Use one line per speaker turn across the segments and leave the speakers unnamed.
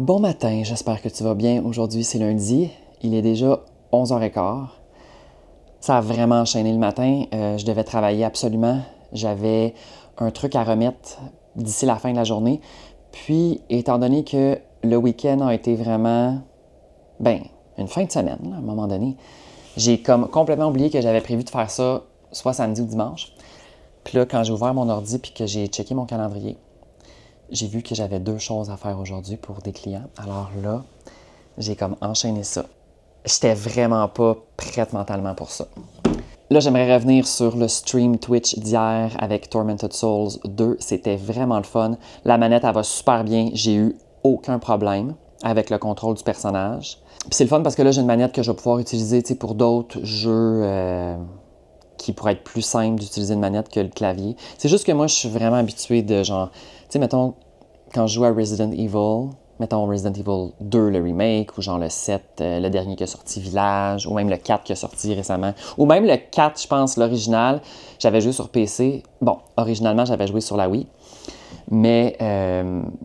Bon matin, j'espère que tu vas bien. Aujourd'hui, c'est lundi. Il est déjà 11h15. Ça a vraiment enchaîné le matin. Je devais travailler absolument. J'avais un truc à remettre d'ici la fin de la journée. Puis, étant donné que le week-end a été vraiment, une fin de semaine, là, à un moment donné, j'ai comme complètement oublié que j'avais prévu de faire ça soit samedi ou dimanche. Puis là, quand j'ai ouvert mon ordi puis que j'ai checké mon calendrier, j'ai vu que j'avais 2 choses à faire aujourd'hui pour des clients. Alors là, j'ai comme enchaîné ça. J'étais vraiment pas prête mentalement pour ça. Là, j'aimerais revenir sur le stream Twitch d'hier avec Tormented Souls 2. C'était vraiment le fun. La manette, elle va super bien. J'ai eu aucun problème avec le contrôle du personnage. Puis c'est le fun parce que là, j'ai une manette que je vais pouvoir utiliser pour d'autres jeux qui pourraient être plus simples d'utiliser une manette que le clavier. C'est juste que moi, je suis vraiment habitué de genre... Tu sais, mettons, quand je joue à Resident Evil... Mettons Resident Evil 2, le remake, ou genre le 7, le dernier qui a sorti Village, ou même le 4 qui a sorti récemment, ou même le 4, je pense, l'original, j'avais joué sur PC. Bon, originalement, j'avais joué sur la Wii, mais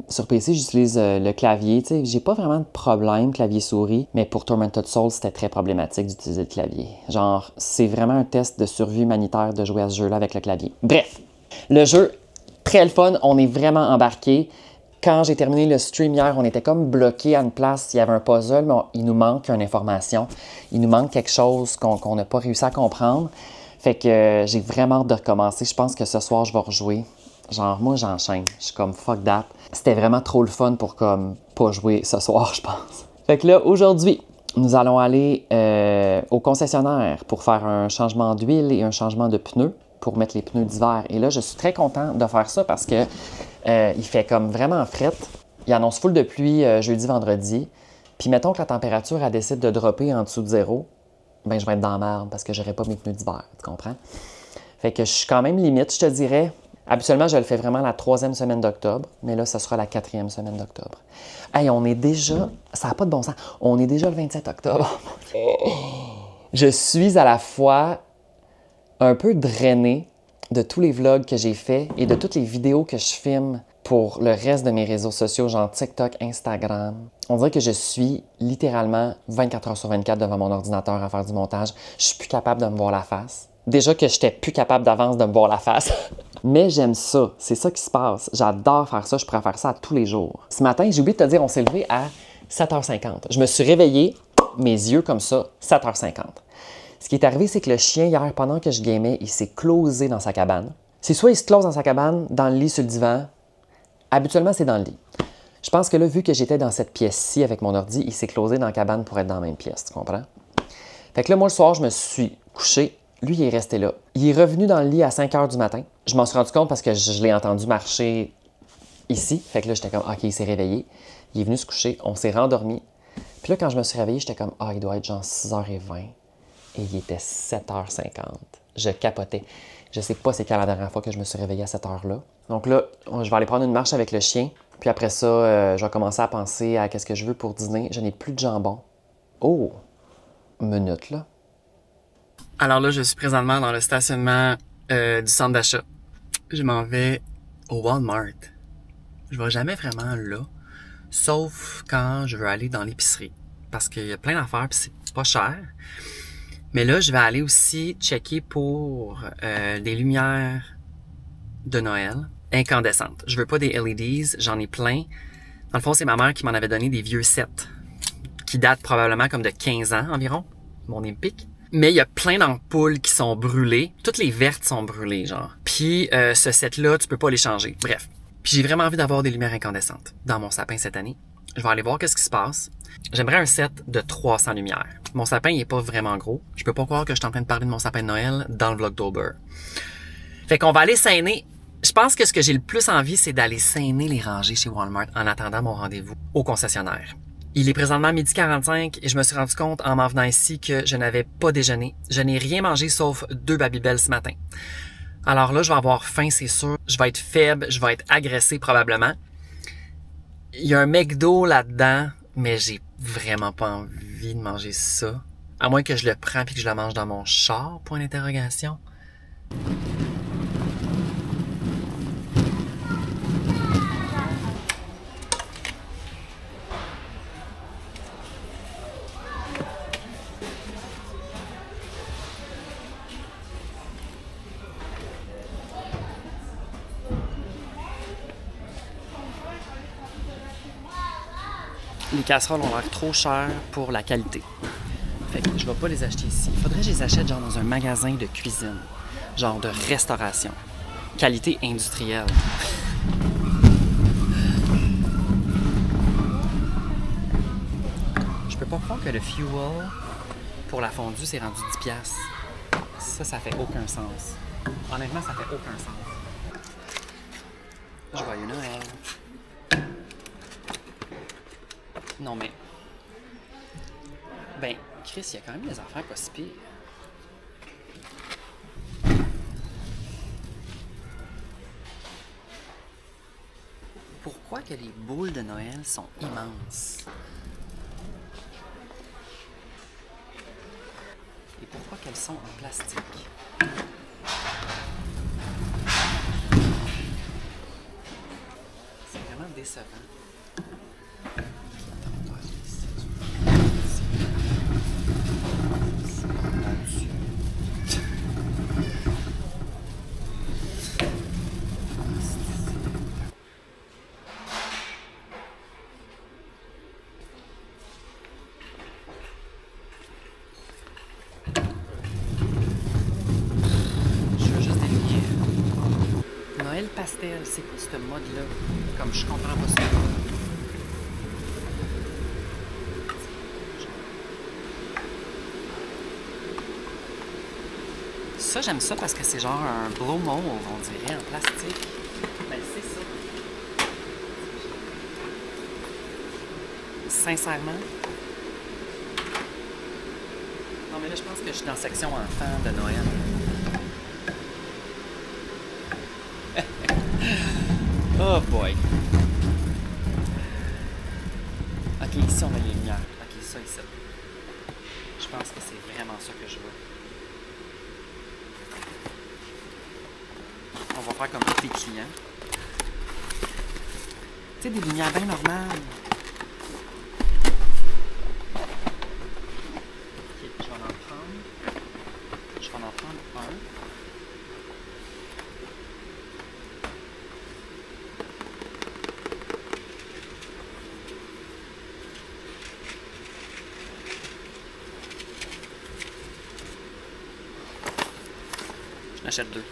sur PC, j'utilise le clavier. Tu sais, j'ai pas vraiment de problème clavier-souris, mais pour Tormented Souls, c'était très problématique d'utiliser le clavier. Genre, c'est vraiment un test de survie humanitaire de jouer à ce jeu-là avec le clavier. Bref, le jeu, très le fun, on est vraiment embarqué. Quand j'ai terminé le stream hier, on était comme bloqué à une place. Il y avait un puzzle, mais il nous manque une information. Il nous manque quelque chose qu'on n'a pas réussi à comprendre. Fait que j'ai vraiment hâte de recommencer. Je pense que ce soir, je vais rejouer. Genre, moi, j'enchaîne. Je suis comme fuck that. C'était vraiment trop le fun pour comme pas jouer ce soir, je pense. Fait que là, aujourd'hui, nous allons aller au concessionnaire pour faire un changement d'huile et un changement de pneus pour mettre les pneus d'hiver. Et là, je suis très content de faire ça parce que il fait comme vraiment fret. Il annonce full de pluie jeudi, vendredi. Puis mettons que la température, elle décide de dropper en dessous de 0, ben je vais être dans la merde parce que j'aurai pas mes pneus d'hiver, tu comprends? Fait que je suis quand même limite, je te dirais. Habituellement, je le fais vraiment la 3e semaine d'octobre, mais là, ça sera la 4e semaine d'octobre. Hey, on est déjà... Ça n'a pas de bon sens. On est déjà le 27 octobre. Je suis à la fois un peu drainé de tous les vlogs que j'ai faits et de toutes les vidéos que je filme pour le reste de mes réseaux sociaux, genre TikTok, Instagram. On dirait que je suis littéralement 24 heures sur 24 devant mon ordinateur à faire du montage. Je suis plus capable de me voir la face. Déjà que j'étais plus capable d'avance de me voir la face. Mais j'aime ça. C'est ça qui se passe. J'adore faire ça. Je pourrais faire ça à tous les jours. Ce matin, j'ai oublié de te dire, on s'est levé à 7h50. Je me suis réveillé, mes yeux comme ça, 7h50. Ce qui est arrivé, c'est que le chien, hier, pendant que je gamais, il s'est closé dans sa cabane. C'est soit il se close dans sa cabane, dans le lit, sur le divan. Habituellement, c'est dans le lit. Je pense que là, vu que j'étais dans cette pièce-ci avec mon ordi, il s'est closé dans la cabane pour être dans la même pièce, tu comprends? Fait que là, moi, le soir, je me suis couché. Lui, il est resté là. Il est revenu dans le lit à 5h du matin. Je m'en suis rendu compte parce que je l'ai entendu marcher ici. Fait que là, j'étais comme, OK, il s'est réveillé. Il est venu se coucher. On s'est rendormi. Puis là, quand je me suis réveillé, j'étais comme, il doit être genre 6h20. Et il était 7h50. Je capotais. Je sais pas c'est quand la dernière fois que je me suis réveillé à cette heure-là. Donc là, je vais aller prendre une marche avec le chien. Puis après ça, je vais commencer à penser à qu'est-ce que je veux pour dîner. Je n'ai plus de jambon. Oh! Minute, là. Alors là, je suis présentement dans le stationnement du centre d'achat. Je m'en vais au Walmart. Je vais jamais vraiment là, sauf quand je veux aller dans l'épicerie. Parce qu'il y a plein d'affaires puis c'est pas cher. Mais là, je vais aller aussi checker pour des lumières de Noël incandescentes. Je veux pas des LEDs, j'en ai plein. Dans le fond, c'est ma mère qui m'en avait donné des vieux sets qui datent probablement comme de 15 ans environ, mon Empic. Mais il y a plein d'ampoules qui sont brûlées. Toutes les vertes sont brûlées, genre. Puis ce set-là, tu peux pas les changer. Bref. Puis j'ai vraiment envie d'avoir des lumières incandescentes dans mon sapin cette année. Je vais aller voir qu'est-ce qui se passe. J'aimerais un set de 300 lumières. Mon sapin, il est pas vraiment gros. Je peux pas croire que je suis en train de parler de mon sapin de Noël dans le Vlogtober. Fait qu'on va aller saigner. Je pense que ce que j'ai le plus envie, c'est d'aller saigner les rangées chez Walmart en attendant mon rendez-vous au concessionnaire. Il est présentement 12h45 et je me suis rendu compte en m'en venant ici que je n'avais pas déjeuné. Je n'ai rien mangé sauf 2 Babybel ce matin. Alors là, je vais avoir faim, c'est sûr. Je vais être faible, je vais être agressé probablement. Il y a un McDo là-dedans, mais j'ai vraiment pas envie de manger ça. À moins que je le prends puis que je le mange dans mon char, point d'interrogation. Les casseroles ont l'air trop chères pour la qualité. Fait que je vais pas les acheter ici. Il faudrait que je les achète genre dans un magasin de cuisine, genre de restauration. Qualité industrielle. Je peux pas croire que le fuel pour la fondue c'est rendu 10$. Ça fait aucun sens. Honnêtement, ça fait aucun sens. Joyeux Noël. Non mais... Ben, Chris, il y a quand même des affaires pas si pires. Pourquoi que les boules de Noël sont immenses? Et pourquoi qu'elles sont en plastique? C'est vraiment décevant. Noël pastel, c'est quoi ce mode-là? Comme je comprends pas ça. Ça, j'aime ça parce que c'est genre un blow mold, on dirait, en plastique. Ben, c'est ça. Sincèrement. Non, mais là, je pense que je suis dans la section enfant de Noël. Oh boy. Ok, ici on a les lumières. Ok, ça ici. Je pense que c'est vraiment ça que je veux. On va faire comme tous les clients. Tu sais, des lumières bien normales. Ok, je vais en prendre. Je vais en prendre un. J'en achète 2.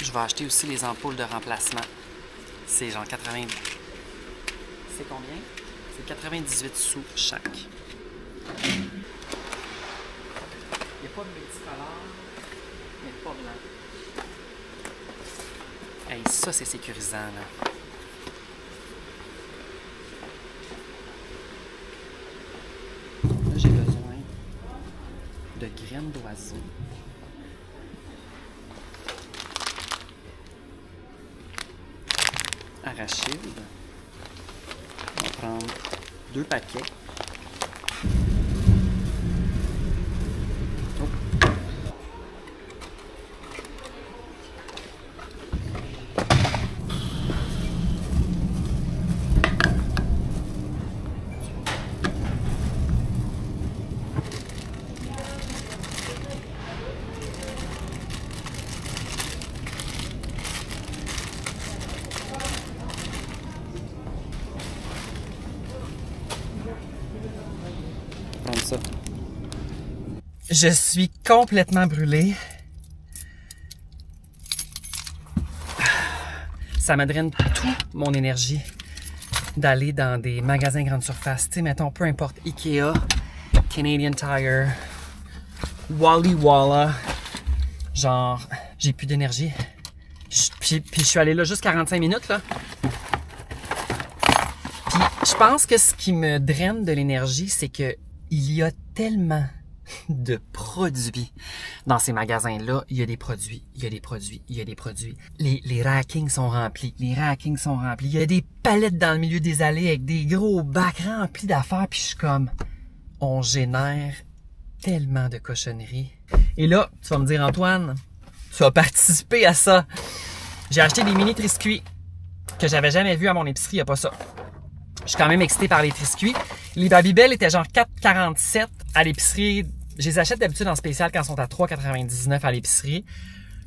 Je vais acheter aussi les ampoules de remplacement. C'est genre 80... C'est combien? C'est 98 sous chaque. Il n'y a pas de multicolore, mais pas blanc. Hey, ça c'est sécurisant là. Là j'ai besoin de graines d'oiseaux. Arachide. On va prendre 2 paquets. Oh. Ça. Je suis complètement brûlée. Ça me draine toute mon énergie d'aller dans des magasins grande surface. Tu sais, mettons, peu importe, Ikea, Canadian Tire, Wally Walla. Genre, j'ai plus d'énergie. Puis je suis allée là juste 45 minutes, là. Puis je pense que ce qui me draine de l'énergie, c'est que il y a tellement de produits dans ces magasins-là. Il y a des produits, il y a des produits, il y a des produits. Les rackings sont remplis, les rackings sont remplis. Il y a des palettes dans le milieu des allées avec des gros bacs remplis d'affaires. Puis je suis comme, on génère tellement de cochonneries. Et là, tu vas me dire, Antoine, tu as participé à ça. J'ai acheté des mini triscuits que j'avais jamais vus à mon épicerie, il n'y a pas ça. Je suis quand même excitée par les triscuits. Les Babybel étaient genre 4,47 à l'épicerie. Je les achète d'habitude en spécial quand ils sont à 3,99 à l'épicerie.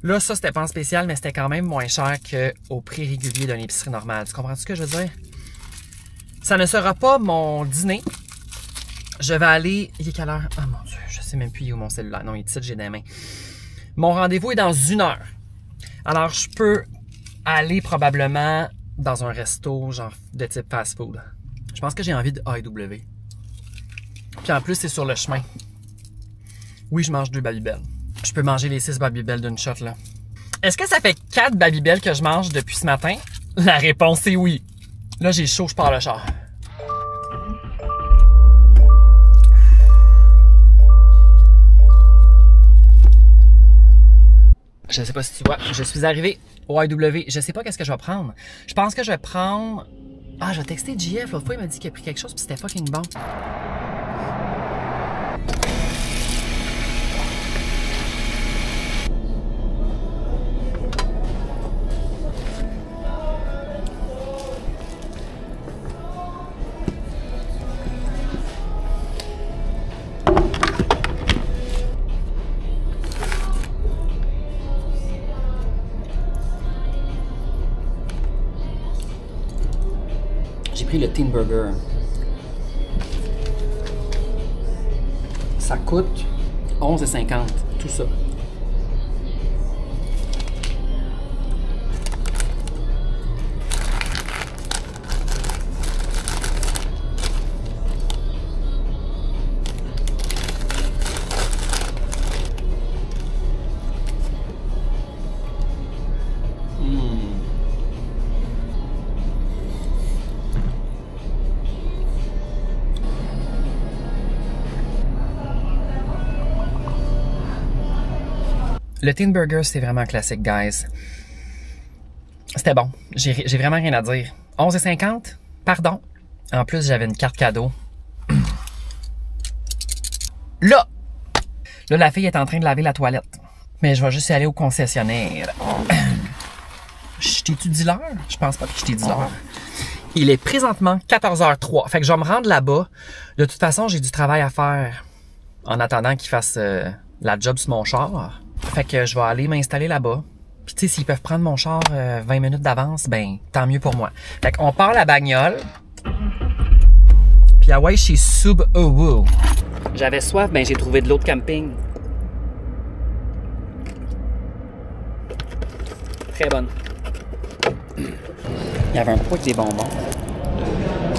Là, ça, c'était pas en spécial, mais c'était quand même moins cher qu'au prix régulier d'une épicerie normale. Tu comprends ce que je veux dire? Ça ne sera pas mon dîner. Je vais aller... Il est quelle heure? Oh mon Dieu, je sais même plus où mon cellulaire. Non, il est ici, j'ai des mains. Mon rendez-vous est dans 1 heure. Alors, je peux aller probablement dans un resto, genre de type fast-food. Je pense que j'ai envie de A&W. Puis en plus, c'est sur le chemin. Oui, je mange 2 Babybel. Je peux manger les 6 Babybel d'une shot, là. Est-ce que ça fait 4 Babybel que je mange depuis ce matin? La réponse est oui. Là, j'ai chaud, je pars le char. Je sais pas si tu vois, je suis arrivé au IW. Je sais pas qu'est-ce que je vais prendre. Je pense que je vais prendre... Ah, je vais texter JF. L'autre fois, il m'a dit qu'il a pris quelque chose puis c'était fucking bon. J'ai pris le Teen Burger. Ça coûte 11,50, tout ça. Le Teen Burger, c'est vraiment classique, guys. C'était bon. J'ai vraiment rien à dire. 11,50? Pardon. En plus, j'avais une carte cadeau. Là! Là, la fille est en train de laver la toilette. Mais je vais juste y aller au concessionnaire. Je t'ai-tu dit l'heure? Je pense pas que je t'ai dit l'heure. Il est présentement 14h03. Fait que je vais me rendre là-bas. De toute façon, j'ai du travail à faire en attendant qu'ils fassent la job sur mon char. Fait que je vais aller m'installer là-bas. Puis tu sais, s'ils peuvent prendre mon char 20 minutes d'avance, ben tant mieux pour moi. Fait qu'on part la bagnole. Puis ah ouais, chez Sub-O-Woo. J'avais soif, ben j'ai trouvé de l'eau de camping. Très bonne. Il y avait un pot avec des bonbons.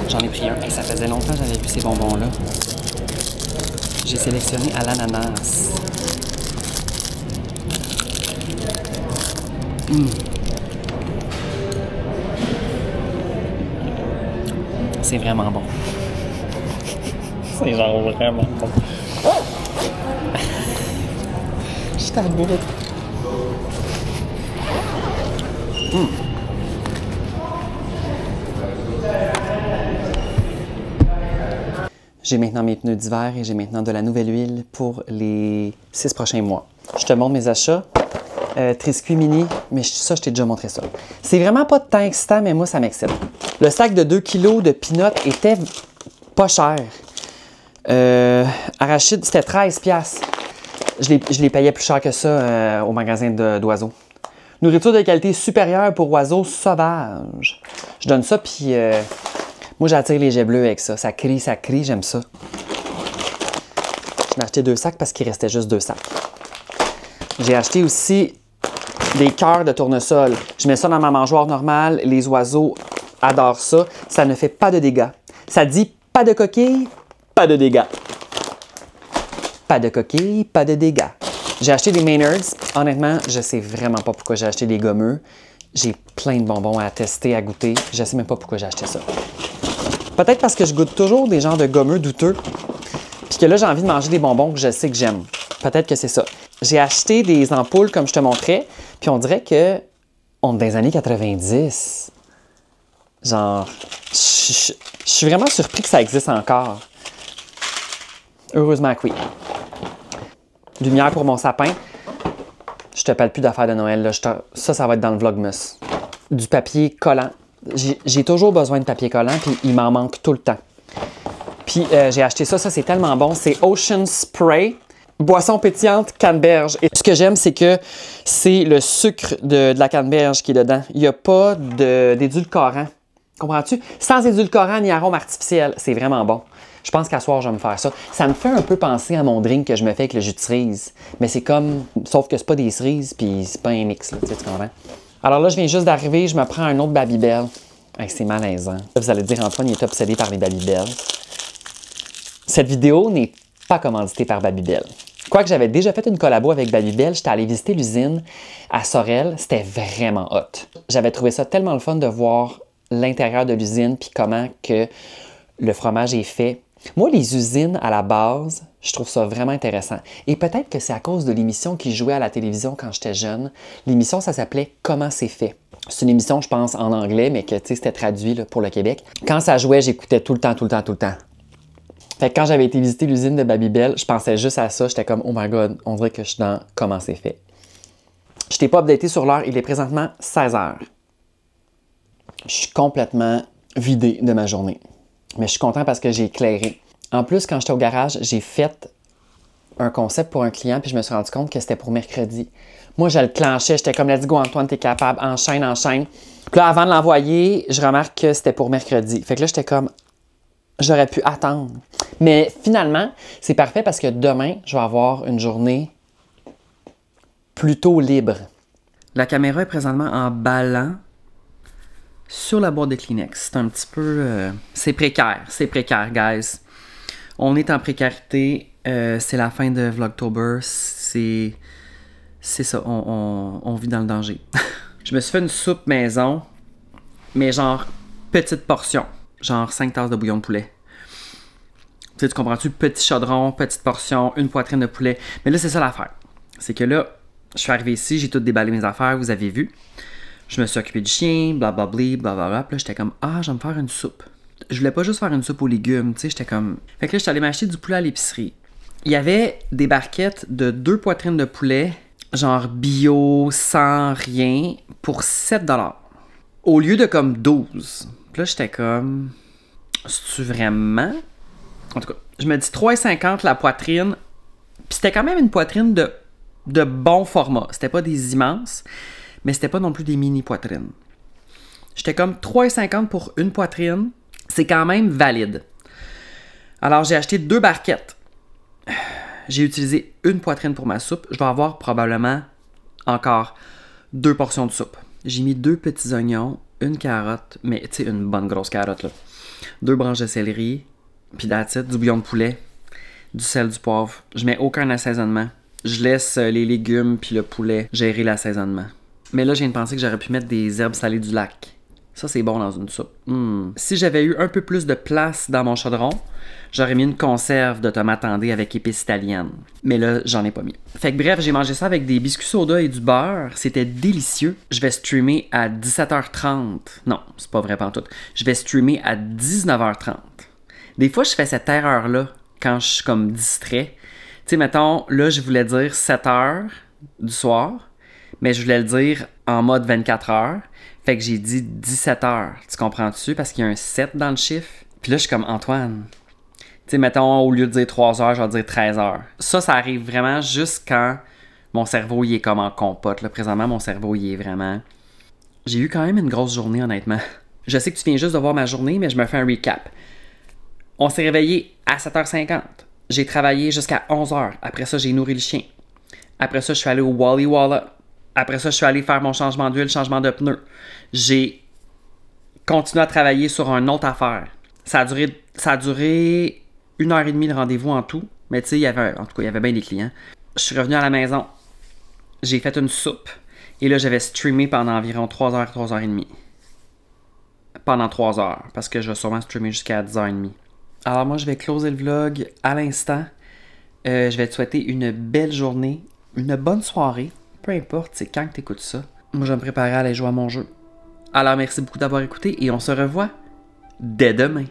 J'en ai pris un. Et ça faisait longtemps que j'avais vu ces bonbons-là. J'ai sélectionné à l'ananas. C'est vraiment bon. C'est genre vraiment bon. Je suis à bout. J'ai maintenant mes pneus d'hiver et j'ai maintenant de la nouvelle huile pour les 6 prochains mois. Je te montre mes achats. Triscuit mini, mais ça, je t'ai déjà montré ça. C'est vraiment pas tant excitant, mais moi, ça m'excite. Le sac de 2 kg de peanuts était pas cher. Arachide, c'était 13$. Je les payais plus cher que ça au magasin d'oiseaux. Nourriture de qualité supérieure pour oiseaux sauvages. Je donne ça, puis moi, j'attire les jets bleus avec ça. Ça crie, j'aime ça. J'en ai acheté 2 sacs parce qu'il restait juste 2 sacs. J'ai acheté aussi des cœurs de tournesol. Je mets ça dans ma mangeoire normale. Les oiseaux adorent ça. Ça ne fait pas de dégâts. Ça dit pas de coquilles, pas de dégâts. Pas de coquilles, pas de dégâts. J'ai acheté des Maynards. Honnêtement, je sais vraiment pas pourquoi j'ai acheté des gommeux. J'ai plein de bonbons à tester, à goûter. Je sais même pas pourquoi j'ai acheté ça. Peut-être parce que je goûte toujours des genres de gommeux douteux. Puis que là, j'ai envie de manger des bonbons que je sais que j'aime. Peut-être que c'est ça. J'ai acheté des ampoules comme je te montrais, puis on dirait que on est dans les années 90. Genre, je suis vraiment surpris que ça existe encore. Heureusement que oui. Lumière pour mon sapin. Je te parle plus d'affaires de Noël. Là. Ça va être dans le Vlogmas. Du papier collant. J'ai toujours besoin de papier collant, puis il m'en manque tout le temps. Puis j'ai acheté ça. Ça, c'est tellement bon. C'est Ocean Spray. Boisson pétillante, canneberge. Et ce que j'aime, c'est que c'est le sucre de la canneberge qui est dedans. Il n'y a pas d'édulcorant, Comprends-tu? Sans édulcorant ni arôme artificiel. C'est vraiment bon. Je pense qu'à soir, je vais me faire ça. Ça me fait un peu penser à mon drink que je me fais avec le jus de cerise. Mais c'est comme... Sauf que c'est pas des cerises, puis c'est pas un mix, là, tu comprends? Alors là, je viens juste d'arriver, je me prends un autre Babybel. Hey, c'est malaisant. Là, vous allez dire, Antoine, il est obsédé par les Babybel. Cette vidéo n'est pas commanditée par Babybel. Quoique j'avais déjà fait une collabo avec Babybel, j'étais allé visiter l'usine à Sorel. C'était vraiment hot. J'avais trouvé ça tellement le fun de voir l'intérieur de l'usine puis comment que le fromage est fait. Moi, les usines, à la base, je trouve ça vraiment intéressant. Et peut-être que c'est à cause de l'émission qui jouait à la télévision quand j'étais jeune. L'émission, ça s'appelait « Comment c'est fait ». C'est une émission, je pense, en anglais, mais que, tu sais, c'était traduit là, pour le Québec. Quand ça jouait, j'écoutais tout le temps. Fait que quand j'avais été visiter l'usine de Babybel, je pensais juste à ça. J'étais comme « Oh my God, on dirait que je suis dans « Comment c'est fait ». Je t'ai pas updaté sur l'heure. Il est présentement 16 h. Je suis complètement vidé de ma journée. Mais je suis content parce que j'ai éclairé. En plus, quand j'étais au garage, j'ai fait un concept pour un client puis je me suis rendu compte que c'était pour mercredi. Moi, je le clenchais. J'étais comme, let's go, Antoine, t'es capable. Enchaîne. Puis là, avant de l'envoyer, je remarque que c'était pour mercredi. Fait que là, j'étais comme, j'aurais pu attendre. Mais finalement, c'est parfait parce que demain, je vais avoir une journée plutôt libre. La caméra est présentement en ballant sur la boîte de Kleenex. C'est un petit peu... c'est précaire, guys. On est en précarité. C'est la fin de Vlogtober. C'est ça, on vit dans le danger. Je me suis fait une soupe maison, mais genre petite portion. Genre 5 tasses de bouillon de poulet. Tu sais, tu comprends-tu? Petit chaudron, petite portion, une poitrine de poulet. Mais là, c'est ça l'affaire. C'est que là, je suis arrivé ici, j'ai tout déballé mes affaires, vous avez vu. Je me suis occupé du chien, blablabla. Puis là, j'étais comme, je vais me faire une soupe. Je voulais pas juste faire une soupe aux légumes, tu sais, j'étais comme... Fait que là, j'étais allé m'acheter du poulet à l'épicerie. Il y avait des barquettes de 2 poitrines de poulet, genre bio, sans rien, pour 7 $. Au lieu de comme 12. Puis là, j'étais comme... C'est-tu vraiment? En tout cas, je me dis 3,50 la poitrine. Puis c'était quand même une poitrine de bon format. C'était pas des immenses, mais c'était pas non plus des mini poitrines. J'étais comme 3,50 pour une poitrine. C'est quand même valide. Alors, j'ai acheté 2 barquettes. J'ai utilisé une poitrine pour ma soupe. Je vais avoir probablement encore 2 portions de soupe. J'ai mis 2 petits oignons, une carotte, mais tu sais, une bonne grosse carotte, là. 2 branches de céleri, puis that's it, du bouillon de poulet, du sel, du poivre. Je mets aucun assaisonnement. Je laisse les légumes puis le poulet gérer l'assaisonnement. Mais là, j'ai une pensée que j'aurais pu mettre des herbes salées du lac. Ça, c'est bon dans une soupe. Si j'avais eu un peu plus de place dans mon chaudron, j'aurais mis une conserve de tomates andées avec épices italiennes. Mais là, j'en ai pas mis. Fait que bref, j'ai mangé ça avec des biscuits soda et du beurre. C'était délicieux. Je vais streamer à 17h30. Non, c'est pas vrai pantoute. Je vais streamer à 19h30. Des fois, je fais cette erreur-là quand je suis comme distrait. Tu sais, mettons, là, je voulais dire 7h du soir, mais je voulais le dire en mode 24h. Fait que j'ai dit 17h. Tu comprends-tu? Parce qu'il y a un 7 dans le chiffre. Puis là, je suis comme Antoine. Tu sais, mettons, au lieu de dire 3h, je vais dire 13h. Ça arrive vraiment juste quand mon cerveau, il est comme en compote. Là, présentement, mon cerveau, il est vraiment... J'ai eu quand même une grosse journée, honnêtement. Je sais que tu viens juste de voir ma journée, mais je me fais un recap. On s'est réveillé à 7h50. J'ai travaillé jusqu'à 11h. Après ça, j'ai nourri le chien. Après ça, je suis allé au Wally Walla. Après ça, je suis allé faire mon changement d'huile, changement de pneus. J'ai continué à travailler sur une autre affaire. Ça a duré 1h30 le rendez-vous en tout. Mais tu sais, il y avait bien des clients. Je suis revenu à la maison. J'ai fait une soupe. Et là, j'avais streamé pendant environ 3h, 3h30. Pendant 3h. Parce que je vais sûrement streamer jusqu'à 10h30. Alors moi, je vais closer le vlog à l'instant. Je vais te souhaiter une belle journée, une bonne soirée. Peu importe, c'est quand que tu écoutes ça. Moi, je vais me préparer à aller jouer à mon jeu. Alors, merci beaucoup d'avoir écouté et on se revoit dès demain.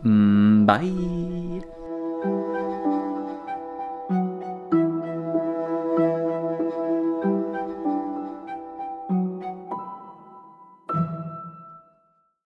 Bye!